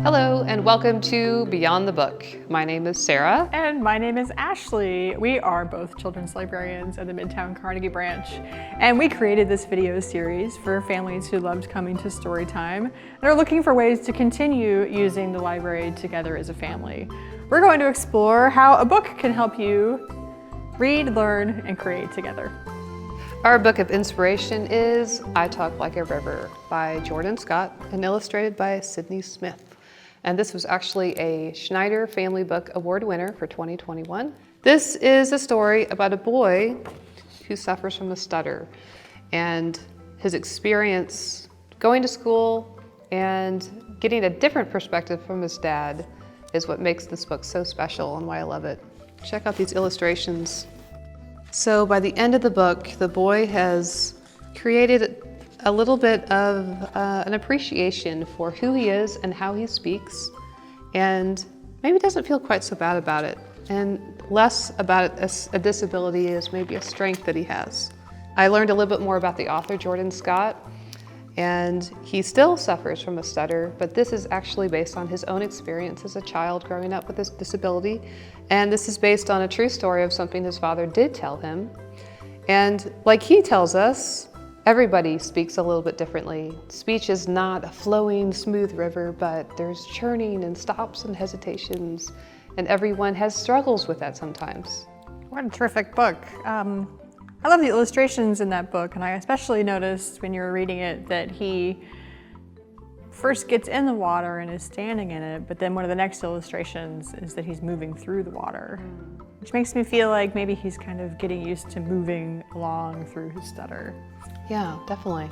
Hello and welcome to Beyond the Book. My name is Sarah. And my name is Ashley. We are both children's librarians at the Midtown Carnegie Branch. And we created this video series for families who loved coming to Storytime and are looking for ways to continue using the library together as a family. We're going to explore how a book can help you read, learn, and create together. Our book of inspiration is I Talk Like a River by Jordan Scott and illustrated by Sydney Smith. And this was actually a Schneider Family Book Award winner for 2021. This is a story about a boy who suffers from a stutter and his experience going to school and getting a different perspective from his dad is what makes this book so special and why I love it. Check out these illustrations. So by the end of the book, the boy has created a little bit of an appreciation for who he is and how he speaks, and maybe doesn't feel quite so bad about it, and less about it as a disability as maybe a strength that he has. I learned a little bit more about the author, Jordan Scott, and he still suffers from a stutter, but this is actually based on his own experience as a child growing up with this disability, and this is based on a true story of something his father did tell him. And like he tells us, everybody speaks a little bit differently. Speech is not a flowing, smooth river, but there's churning and stops and hesitations, and everyone has struggles with that sometimes. What a terrific book. I love the illustrations in that book, and I especially noticed when you were reading it that he first gets in the water and is standing in it, but then one of the next illustrations is that he's moving through the water, which makes me feel like maybe he's kind of getting used to moving along through his stutter. Yeah, definitely.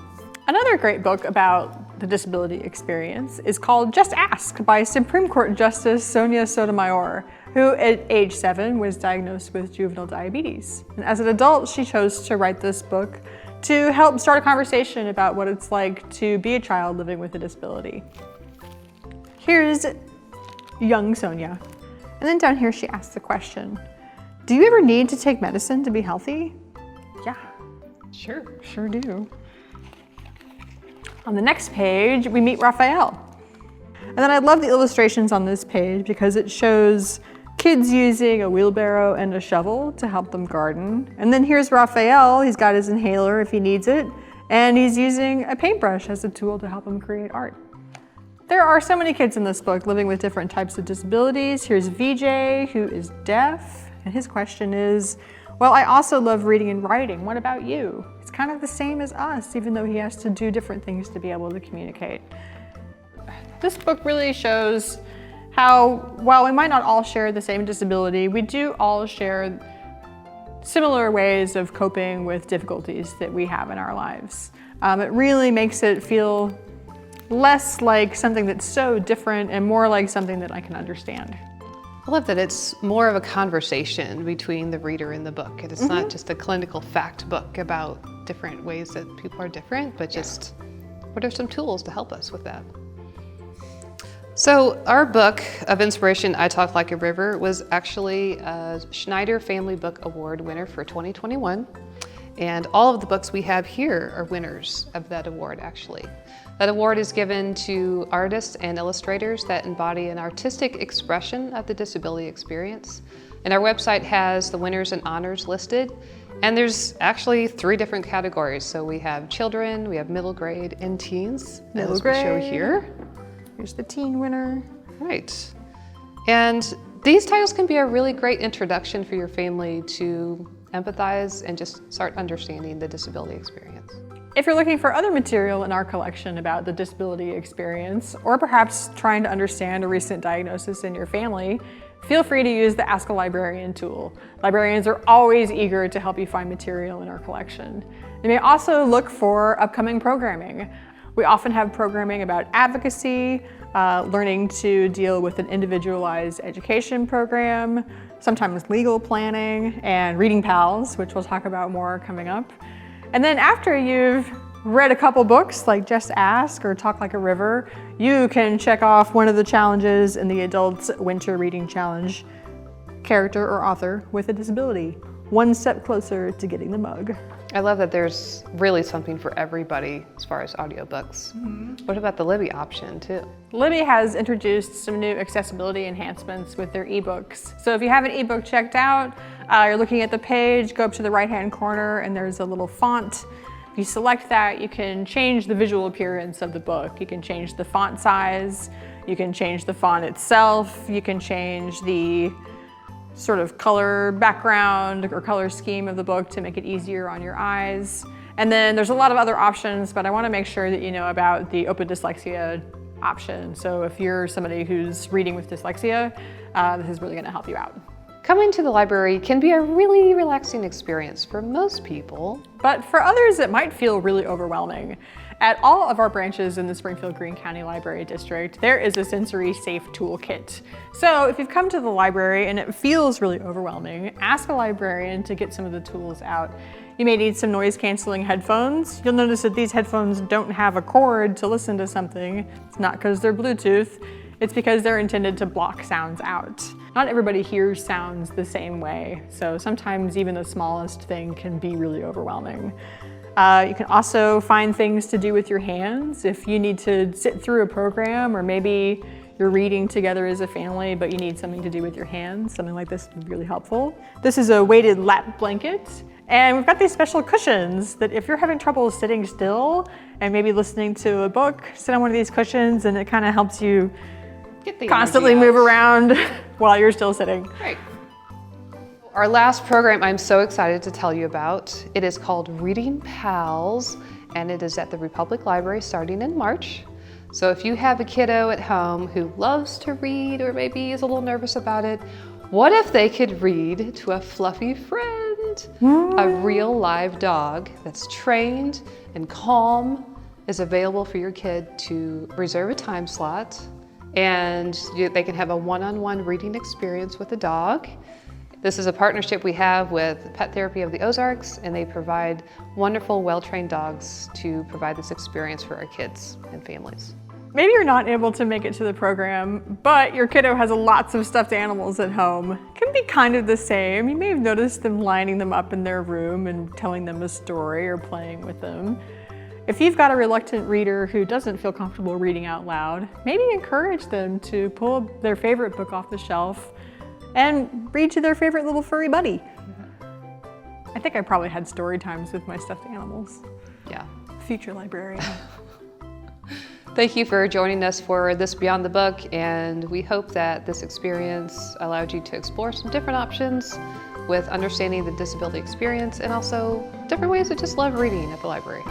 Another great book about the disability experience is called Just Ask by Supreme Court Justice Sonia Sotomayor, who at age 7 was diagnosed with juvenile diabetes. And as an adult, she chose to write this book to help start a conversation about what it's like to be a child living with a disability. Here's young Sonia. And then down here she asks the question, do you ever need to take medicine to be healthy? Yeah. Sure do. On the next page, we meet Raphael. And then I love the illustrations on this page because it shows kids using a wheelbarrow and a shovel to help them garden. And then here's Raphael, he's got his inhaler if he needs it, and he's using a paintbrush as a tool to help him create art. There are so many kids in this book living with different types of disabilities. Here's VJ, who is deaf, and his question is, well, I also love reading and writing. What about you? It's kind of the same as us, even though he has to do different things to be able to communicate. This book really shows how, while we might not all share the same disability, we do all share similar ways of coping with difficulties that we have in our lives. It really makes it feel less like something that's so different and more like something that I can understand. I love that it's more of a conversation between the reader and the book. It's not just a clinical fact book about different ways that people are different, but just what are some tools to help us with that? So our book of inspiration, I Talk Like a River, was actually a Schneider Family Book Award winner for 2021. And all of the books we have here are winners of that award, actually. That award is given to artists and illustrators that embody an artistic expression of the disability experience. And our website has the winners and honors listed. And there's actually 3 different categories. So we have children, we have middle grade, and teens, as we show here. Here's the teen winner. Right. And these titles can be a really great introduction for your family to empathize and just start understanding the disability experience. If you're looking for other material in our collection about the disability experience, or perhaps trying to understand a recent diagnosis in your family, feel free to use the Ask a Librarian tool. Librarians are always eager to help you find material in our collection. You may also look for upcoming programming. We often have programming about advocacy, learning to deal with an individualized education program, sometimes legal planning, and reading pals, which we'll talk about more coming up. And then after you've read a couple books like Just Ask or Talk Like a River, you can check off one of the challenges in the Adults Winter Reading Challenge, character or author with a disability, one step closer to getting the mug. I love that there's really something for everybody as far as audiobooks. What about the Libby option too? Libby has introduced some new accessibility enhancements with their ebooks. So if you have an ebook checked out, you're looking at the page, go up to the right-hand corner and there's a little font. If you select that, you can change the visual appearance of the book. You can change the font size, you can change the font itself, you can change the sort of color background or color scheme of the book to make it easier on your eyes. And then there's a lot of other options, but I want to make sure that you know about the open dyslexia option. So if you're somebody who's reading with dyslexia, this is really going to help you out. Coming to the library can be a really relaxing experience for most people. But for others, it might feel really overwhelming. At all of our branches in the Springfield-Greene County Library District, there is a sensory safe toolkit. So if you've come to the library and it feels really overwhelming, ask a librarian to get some of the tools out. You may need some noise canceling headphones. You'll notice that these headphones don't have a cord to listen to something. It's not because they're Bluetooth. It's because they're intended to block sounds out. Not everybody hears sounds the same way, so sometimes even the smallest thing can be really overwhelming. You can also find things to do with your hands. If you need to sit through a program, or maybe you're reading together as a family, but you need something to do with your hands, something like this would be really helpful. This is a weighted lap blanket, and we've got these special cushions that if you're having trouble sitting still and maybe listening to a book, sit on one of these cushions and it kind of helps you constantly move around while you're still sitting. Great. Our last program I'm so excited to tell you about. It is called Reading Pals, and it is at the Republic Library starting in March. So if you have a kiddo at home who loves to read or maybe is a little nervous about it, what if they could read to a fluffy friend? A real live dog that's trained and calm is available for your kid to reserve a time slot, and they can have a one-on-one reading experience with the dog. This is a partnership we have with Pet Therapy of the Ozarks, and they provide wonderful, well-trained dogs to provide this experience for our kids and families. Maybe you're not able to make it to the program, but your kiddo has lots of stuffed animals at home. It can be kind of the same. You may have noticed them lining them up in their room and telling them a story or playing with them. If you've got a reluctant reader who doesn't feel comfortable reading out loud, maybe encourage them to pull their favorite book off the shelf and read to their favorite little furry buddy. I think I probably had story times with my stuffed animals. Yeah. Future librarian. Thank you for joining us for this Beyond the Book, and we hope that this experience allowed you to explore some different options with understanding the disability experience and also different ways to just love reading at the library.